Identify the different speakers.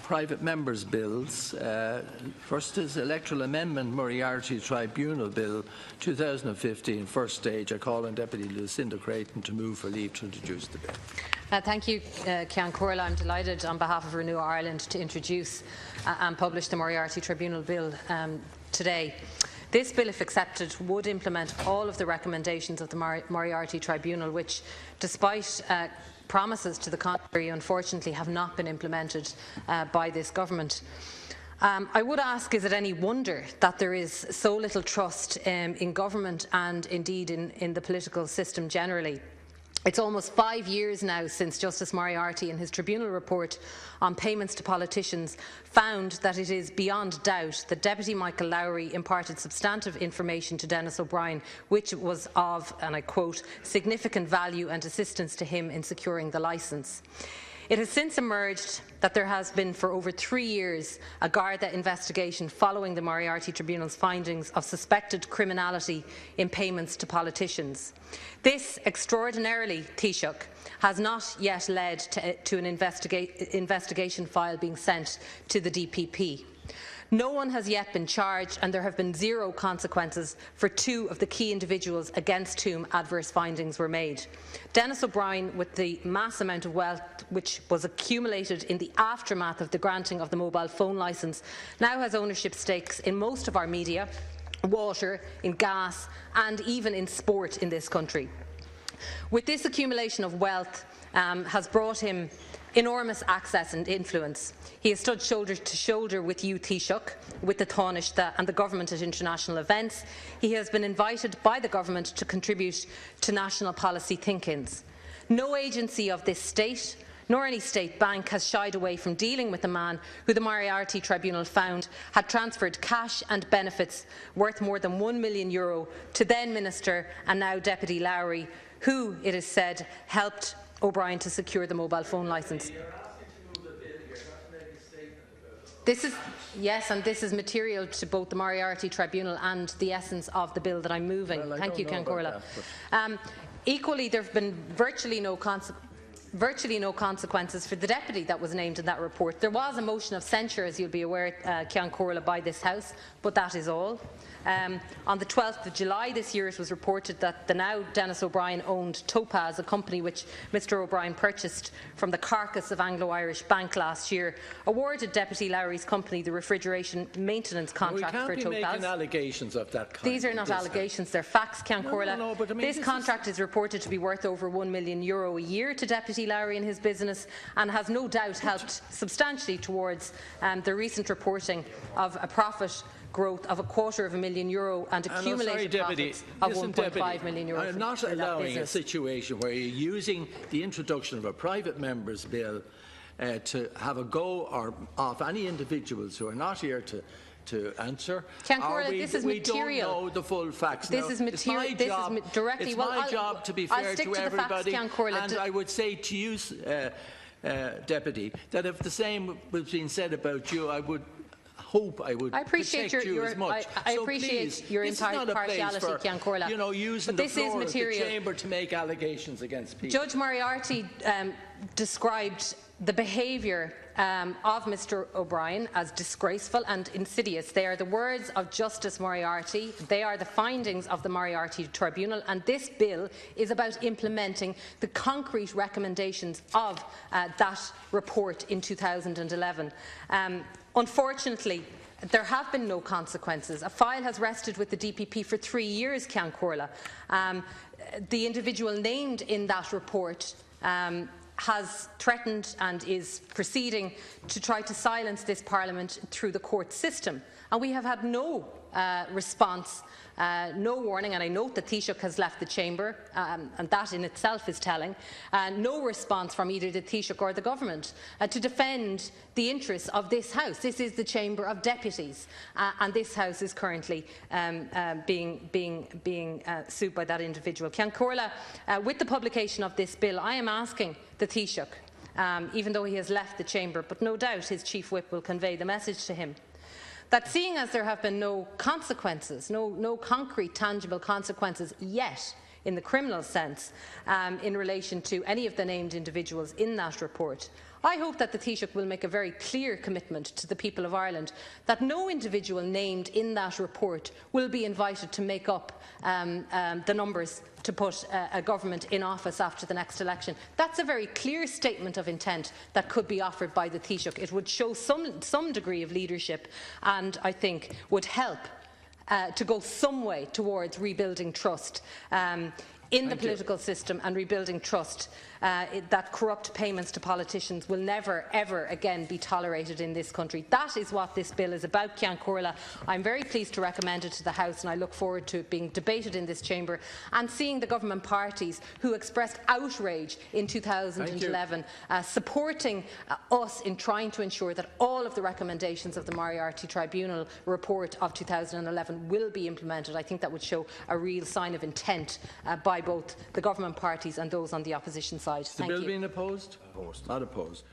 Speaker 1: Private members' bills. First is Electoral Amendment Moriarty Tribunal Bill 2015, first stage. I call on Deputy Lucinda Creighton to move for leave to introduce the bill.
Speaker 2: Thank you, Ceann Comhairle. I'm delighted on behalf of Renew Ireland to introduce and publish the Moriarty Tribunal Bill today. This bill, if accepted, would implement all of the recommendations of the Moriarty Tribunal, which, despite promises to the contrary, unfortunately have not been implemented by this government. I would ask, is it any wonder that there is so little trust in government and indeed in the political system generally? It's almost 5 years now since Justice Moriarty, in his tribunal report on payments to politicians, found that it is beyond doubt that Deputy Michael Lowry imparted substantive information to Denis O'Brien which was of, and I quote, significant value and assistance to him in securing the licence. It has since emerged that there has been for over 3 years a Garda investigation following the Moriarty Tribunal's findings of suspected criminality in payments to politicians. This extraordinarily Taoiseach has not yet led to an investigation file being sent to the DPP. No one has yet been charged, and there have been zero consequences for 2 of the key individuals against whom adverse findings were made. Denis O'Brien, with the mass amount of wealth which was accumulated in the aftermath of the granting of the mobile phone licence, now has ownership stakes in most of our media, water, in gas and even in sport in this country. With this accumulation of wealth has brought him enormous access and influence. He has stood shoulder to shoulder with you, Taoiseach, with the Taoiseach and the government at international events. He has been invited by the government to contribute to national policy think-ins. No agency of this state, nor any state bank, has shied away from dealing with the man who the Moriarty Tribunal found had transferred cash and benefits worth more than €1 million to then Minister and now Deputy Lowry, who, it is said, helped O'Brien to secure the mobile phone licence. Yes, and this is material to both the Moriarty Tribunal and the essence of the bill that I'm moving.
Speaker 1: Well,
Speaker 2: Thank you, Ceann Comhairle. Equally, there have been virtually no consequences for the deputy that was named in that report. There was a motion of censure, as you'll be aware, Ceann Comhairle, by this House, but that is all. On the 12th of July this year, it was reported that the now Denis O'Brien-owned Topaz, a company which Mr O'Brien purchased from the carcass of Anglo-Irish Bank last year, awarded Deputy Lowry's company the refrigeration maintenance contract for Topaz.
Speaker 1: We can't be making allegations of that kind.
Speaker 2: These are not allegations, they're facts, Ceann Comhairle.
Speaker 1: No, but I mean,
Speaker 2: this contract is reported to be worth over €1 million a year to Deputy Lowry and his business, and has no doubt helped substantially towards the recent reporting of a profit growth of €250,000 and accumulated profits of €1.5 million.
Speaker 1: I'm not allowing a situation where you're using the introduction of a private member's bill to have a go off any individuals who are not here to answer.
Speaker 2: Ceann Comhairle, this is material.
Speaker 1: Don't know the full facts.
Speaker 2: This is material.
Speaker 1: It's my job to be fair to everybody, and I would say to you, Deputy, that if the same was being said about you, I would
Speaker 2: appreciate
Speaker 1: you as much.
Speaker 2: I appreciate your impartiality, Ceann Comhairle.
Speaker 1: You know, using the floor of the chamber to make allegations against people.
Speaker 2: Judge Moriarty described the behaviour of Mr O'Brien as disgraceful and insidious. They are the words of Justice Moriarty. They are the findings of the Moriarty Tribunal, and this bill is about implementing the concrete recommendations of that report in 2011. Unfortunately, there have been no consequences. A file has rested with the DPP for 3 years, Ceann Comhairle. The individual named in that report has threatened and is proceeding to try to silence this Parliament through the court system. And we have had no response, no warning, and I note that Taoiseach has left the chamber, and that in itself is telling, no response from either the Taoiseach or the government to defend the interests of this House. This is the Chamber of Deputies, and this House is currently being sued by that individual. Ceann Comhairle, with the publication of this bill, I am asking the Taoiseach, even though he has left the chamber, but no doubt his chief whip will convey the message to him, that seeing as there have been no consequences, no concrete, tangible consequences yet in the criminal sense in relation to any of the named individuals in that report, I hope that the Taoiseach will make a very clear commitment to the people of Ireland that no individual named in that report will be invited to make up the numbers to put a government in office after the next election. That's a very clear statement of intent that could be offered by the Taoiseach. It would show some degree of leadership, and I think would help to go some way towards rebuilding trust in the political system and rebuilding trust that corrupt payments to politicians will never, ever again be tolerated in this country. That is what this bill is about, Ceann Comhairle. I'm very pleased to recommend it to the House, and I look forward to it being debated in this chamber and seeing the government parties who expressed outrage in 2011 supporting us in trying to ensure that all of the recommendations of the Moriarty Tribunal report of 2011 will be implemented. I think that would show a real sign of intent by both the government parties and those on the opposition side.
Speaker 1: Is the bill being opposed? Opposed. Not opposed.